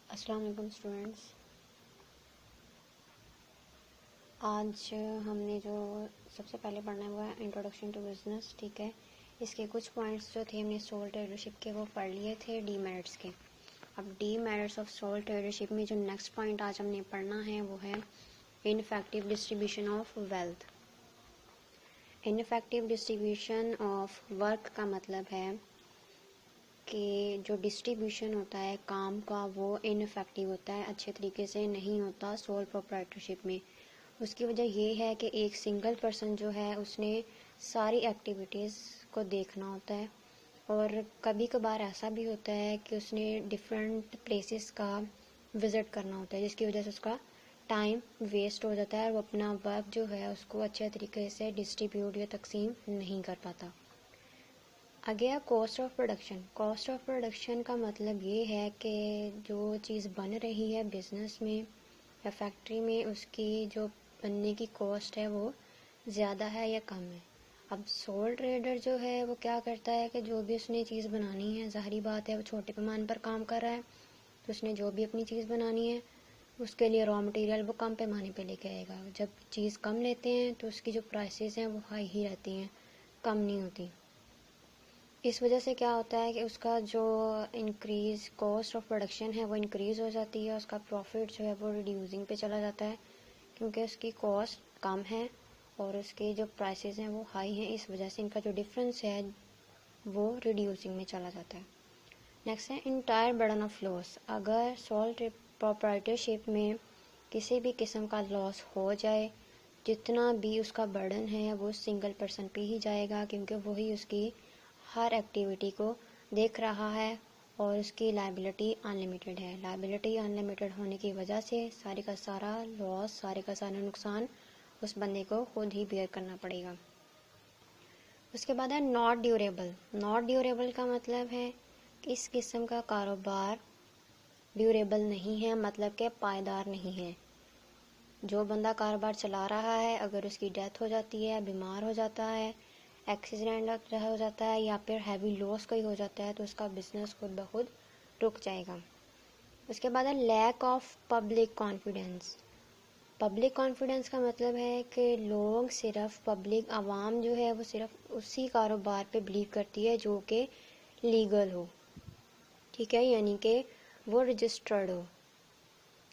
अस्सलाम वालेकुम स्टूडेंट्स। आज हमने जो सबसे पहले पढ़ना है वो है इंट्रोडक्शन टू बिज़नेस। ठीक है, इसके कुछ पॉइंट्स जो थे हमने सोल ट्रेडरशिप के वो पढ़ लिए थे डीमेरिट्स के। अब डीमेरिट्स ऑफ सोल ट्रेडरशिप में जो नेक्स्ट पॉइंट आज हमने पढ़ना है वो है ineffective distribution of wealth. Ineffective distribution of work का मतलब है कि जो डिस्ट्रीब्यूशन होता है काम का वो इनफेक्टिव होता है, अच्छे तरीके से नहीं होता सोल प्रोप्राइटरशिप में। उसकी वजह ये है कि एक सिंगल पर्सन जो है उसने सारी एक्टिविटीज़ को देखना होता है, और कभी कभार ऐसा भी होता है कि उसने डिफरेंट प्लेसेस का विज़िट करना होता है, जिसकी वजह से उसका टाइम वेस्ट हो जाता है और वो अपना वर्क जो है उसको अच्छे तरीके से डिस्ट्रीब्यूट या तकसीम नहीं कर पाता। आगे है cost of production. Cost of production का मतलब ये है कि जो चीज़ बन रही है बिज़नेस में या फैक्ट्री में, उसकी जो बनने की कॉस्ट है वो ज़्यादा है या कम है। अब सोल ट्रेडर जो है वो क्या करता है कि जो भी उसने चीज़ बनानी है, ज़ाहिरी बात है वो छोटे पैमाने पर काम कर रहा है, तो उसने जो भी अपनी चीज़ बनानी है उसके लिए रॉ मटेरियल वो कम पैमाने पे लेके आएगा। जब चीज़ कम लेते हैं तो उसकी जो प्राइसेस हैं वो हाई ही रहती हैं, कम नहीं होती। इस वजह से क्या होता है कि उसका जो इंक्रीज़ कॉस्ट ऑफ प्रोडक्शन है वो इंक्रीज़ हो जाती है, उसका प्रॉफिट जो है वो रिड्यूसिंग पे चला जाता है, क्योंकि उसकी कॉस्ट कम है और उसके जो प्राइसेस हैं वो हाई हैं। इस वजह से इनका जो डिफरेंस है वो रिड्यूसिंग में चला जाता है। नेक्स्ट है इंटायर बर्डन ऑफ लॉस। अगर सोल प्रोप्राइटरशिप में किसी भी किस्म का लॉस हो जाए, जितना भी उसका बर्डन है वो सिंगल पर्सन पे ही जाएगा, क्योंकि वही उसकी हर एक्टिविटी को देख रहा है और उसकी लायबिलिटी अनलिमिटेड है। लायबिलिटी अनलिमिटेड होने की वजह से सारे का सारा लॉस, सारे का सारा नुकसान उस बंदे को खुद ही बेयर करना पड़ेगा। उसके बाद है नॉट ड्यूरेबल। नॉट ड्यूरेबल का मतलब है कि इस किस्म का कारोबार ड्यूरेबल नहीं है, मतलब कि पायदार नहीं है। जो बंदा कारोबार चला रहा है अगर उसकी डेथ हो जाती है, बीमार हो जाता है, एक्सीडेंट हो जाता है या फिर हैवी लॉस कोई हो जाता है, तो उसका बिजनेस खुद ब खुद रुक जाएगा। उसके बाद है lack of public confidence. Public confidence का मतलब है कि लोग सिर्फ पब्लिक आवाम जो है वो सिर्फ उसी कारोबार पे बिलीव करती है जो कि लीगल हो, ठीक है, यानी कि वो रजिस्टर्ड हो,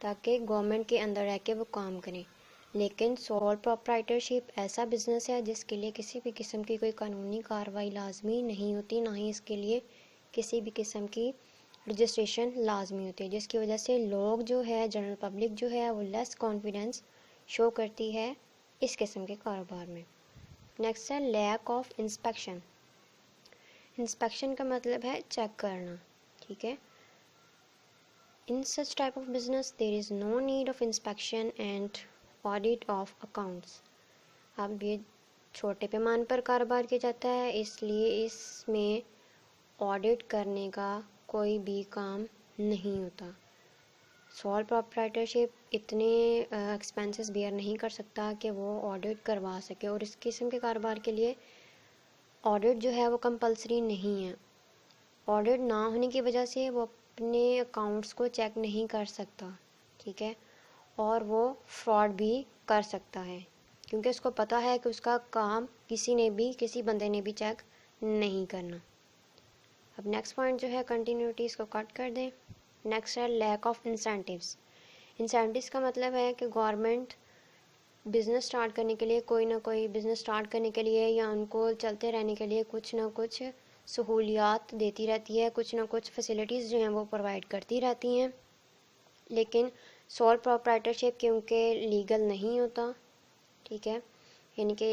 ताकि गवर्नमेंट के अंदर रह के वो काम करें। लेकिन सोल प्रोप्राइटरशिप ऐसा बिजनेस है जिसके लिए किसी भी किस्म की कोई कानूनी कार्रवाई लाजमी नहीं होती, ना ही इसके लिए किसी भी किस्म की रजिस्ट्रेशन लाजमी होती है, जिसकी वजह से लोग जो है, जनरल पब्लिक जो है वो लेस कॉन्फिडेंस शो करती है इस किस्म के कारोबार में। नेक्स्ट है लैक ऑफ इंस्पेक्शन। इंस्पेक्शन का मतलब है चेक करना, ठीक है। In such type of business, there is no need of inspection and audit of accounts. अब ये छोटे पैमाने पर कारोबार किया जाता है, इसलिए इसमें ऑडिट करने का कोई भी काम नहीं होता। सोल प्रोप्राइटरशिप इतने एक्सपेंसेस बेयर नहीं कर सकता कि वो ऑडिट करवा सके, और इस किस्म के कारोबार के लिए ऑडिट जो है वो कंपलसरी नहीं है। ऑडिट ना होने की वजह से वो अपने अकाउंट्स को चेक नहीं कर सकता, ठीक है, और वो फ्रॉड भी कर सकता है, क्योंकि उसको पता है कि उसका काम किसी बंदे ने भी चेक नहीं करना। अब नेक्स्ट पॉइंट जो है कंटिन्यूटी, इसको कट कर दें। नेक्स्ट है लैक ऑफ इंसेंटिव्स। इंसेंटिव्स का मतलब है कि गवर्नमेंट बिज़नेस स्टार्ट करने के लिए, कोई ना कोई बिज़नेस स्टार्ट करने के लिए या उनको चलते रहने के लिए कुछ ना कुछ सहूलियात देती रहती है, कुछ ना कुछ फैसिलिटीज़ जो हैं वो प्रोवाइड करती रहती हैं। लेकिन सोल प्रोप्राइटरशिप क्योंकि लीगल नहीं होता, ठीक है, यानी कि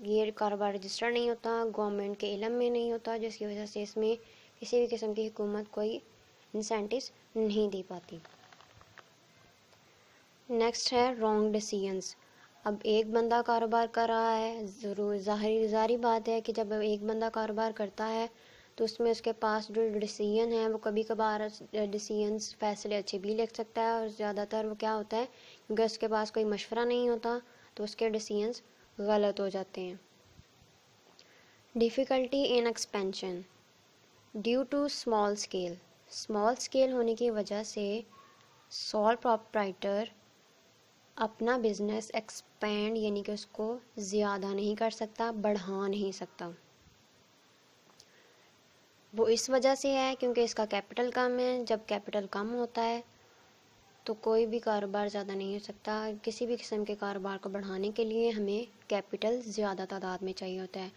ये कारोबार रजिस्टर्ड नहीं होता, गवर्नमेंट के इलम में नहीं होता, जिसकी वजह से इसमें किसी भी किस्म की हुकूमत कोई इंसेंटिव्स नहीं दे पाती। नेक्स्ट है रॉन्ग डिसीजंस। अब एक बंदा कारोबार कर रहा है, ज़रूर ज़ाहिरी बात है कि जब एक बंदा कारोबार करता है तो उसमें उसके पास जो डिसीजन है वो कभी कभार डिसीजंस फैसले अच्छे भी ले सकता है, और ज़्यादातर वो क्या होता है, क्योंकि उसके पास कोई मशवरा नहीं होता तो उसके डिसीजंस गलत हो जाते हैं। Difficulty in expansion due to small scale. Small scale होने की वजह से सोल प्रोप्राइटर अपना बिजनेस एक्सपेंड यानी कि उसको ज़्यादा नहीं कर सकता, बढ़ा नहीं सकता। वो इस वजह से है क्योंकि इसका कैपिटल कम है। जब कैपिटल कम होता है तो कोई भी कारोबार ज़्यादा नहीं हो सकता। किसी भी किस्म के कारोबार को बढ़ाने के लिए हमें कैपिटल ज़्यादा तादाद में चाहिए होता है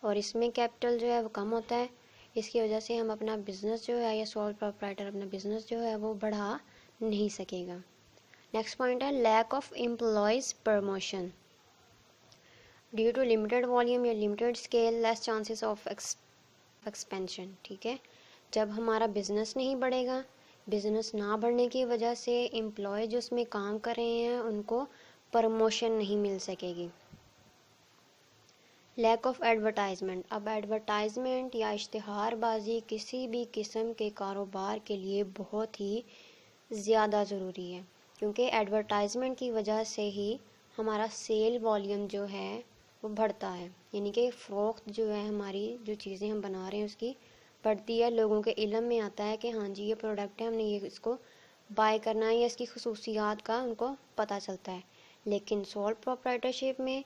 और इसमें कैपिटल जो है वो कम होता है। इसकी वजह से हम अपना बिज़नेस जो है या सोल प्रोप्राइटर अपना बिज़नेस जो है वो बढ़ा नहीं सकेगा। नेक्स्ट पॉइंट है lack of employees promotion. Due to limited volume या limited scale less chances of expansion. ठीक है, जब हमारा बिजनेस नहीं बढ़ेगा, बिजनेस ना बढ़ने की वजह से एम्प्लॉय जो उसमें काम कर रहे हैं उनको प्रमोशन नहीं मिल सकेगी। Lack of advertisement. अब एडवर्टाइजमेंट या इश्तिहारबाजी किसी भी किस्म के कारोबार के लिए बहुत ही ज़्यादा ज़रूरी है क्योंकि एडवर्टाइजमेंट की वजह से ही हमारा सेल वॉल्यूम जो है वो बढ़ता है, यानी कि फ़रोख्त जो है हमारी जो चीज़ें हम बना रहे हैं उसकी बढ़ती है। लोगों के इल्म में आता है कि हाँ जी ये प्रोडक्ट है, हमने ये इसको बाय करना है या इसकी खसूसियात का उनको पता चलता है। लेकिन सोल प्रोप्राइटरशिप में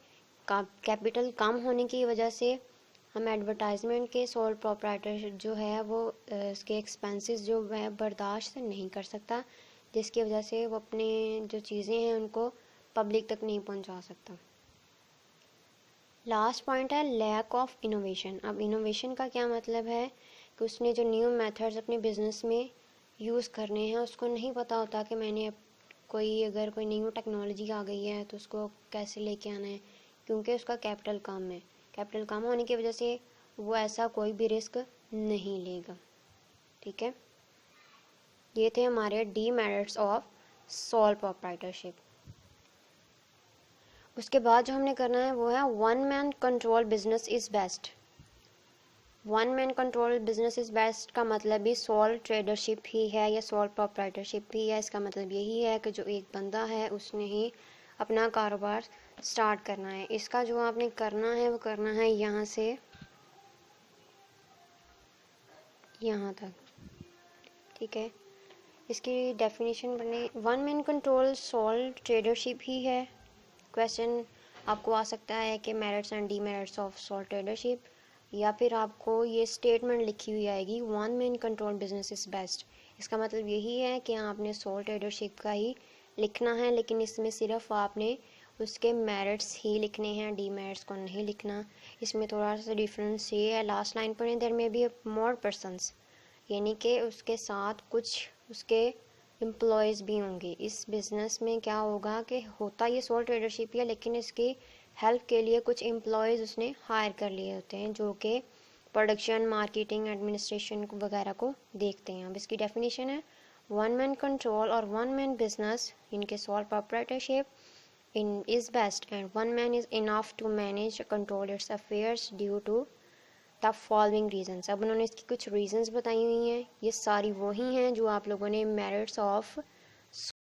कैपिटल कम होने की वजह से हम एडवर्टाइजमेंट के सोल प्रोप्राइटर जो है वो इसके एक्सपेंसेस जो है बर्दाश्त नहीं कर सकता, जिसकी वजह से वो अपने जो चीज़ें हैं उनको पब्लिक तक नहीं पहुंचा सकता। लास्ट पॉइंट है लैक ऑफ इनोवेशन। अब इनोवेशन का क्या मतलब है कि उसने जो न्यू मेथड्स अपने बिजनेस में यूज़ करने हैं उसको नहीं पता होता कि मैंने अगर कोई न्यू टेक्नोलॉजी आ गई है तो उसको कैसे लेके आना है, क्योंकि उसका कैपिटल कम है। कैपिटल कम होने की वजह से वो ऐसा कोई भी रिस्क नहीं लेगा। ठीक है, ये थे हमारे डीमेरिट्स ऑफ सोल प्रोप्राइटरशिप। उसके बाद जो हमने करना है वो है one man control business is best. One man control business is best का मतलब भी सोल ट्रेडरशिप ही है या सोल प्रोप्राइटरशिप ही है। इसका मतलब यही है कि जो एक बंदा है उसने ही अपना कारोबार स्टार्ट करना है। इसका जो आपने करना है वो करना है यहाँ से यहाँ तक। ठीक है, इसकी डेफिनेशन बने one man control sole tradership ही है। क्वेश्चन आपको आ सकता है कि merits and demerits of sole tradership, या फिर आपको ये स्टेटमेंट लिखी हुई आएगी one man control business is best. इसका मतलब यही है कि आपने सोल ट्रेडरशिप का ही लिखना है, लेकिन इसमें सिर्फ आपने उसके मेरिट्स ही लिखने हैं, डीमेरिट्स को नहीं लिखना। इसमें थोड़ा सा डिफरेंस ये है, लास्ट लाइन पर देयर में भी मोर पर्सनस, यानी कि उसके साथ कुछ उसके एम्प्लॉयज़ भी होंगे। इस बिज़नेस में क्या होगा कि होता ये सोल ट्रेडरशिप है, लेकिन इसकी हेल्प के लिए कुछ एम्प्लॉयज़ उसने हायर कर लिए होते हैं जो कि प्रोडक्शन, मार्केटिंग, एडमिनिस्ट्रेशन वगैरह को देखते हैं। अब इसकी डेफिनेशन है वन मैन कंट्रोल और वन मैन बिजनेस इनके sole proprietorship in is best and one man is enough to manage control its affairs due to the following reasons. अब उन्होंने इसकी कुछ रीजंस बताई हुई हैं, ये सारी वही हैं जो आप लोगों ने मेरिट्स ऑफ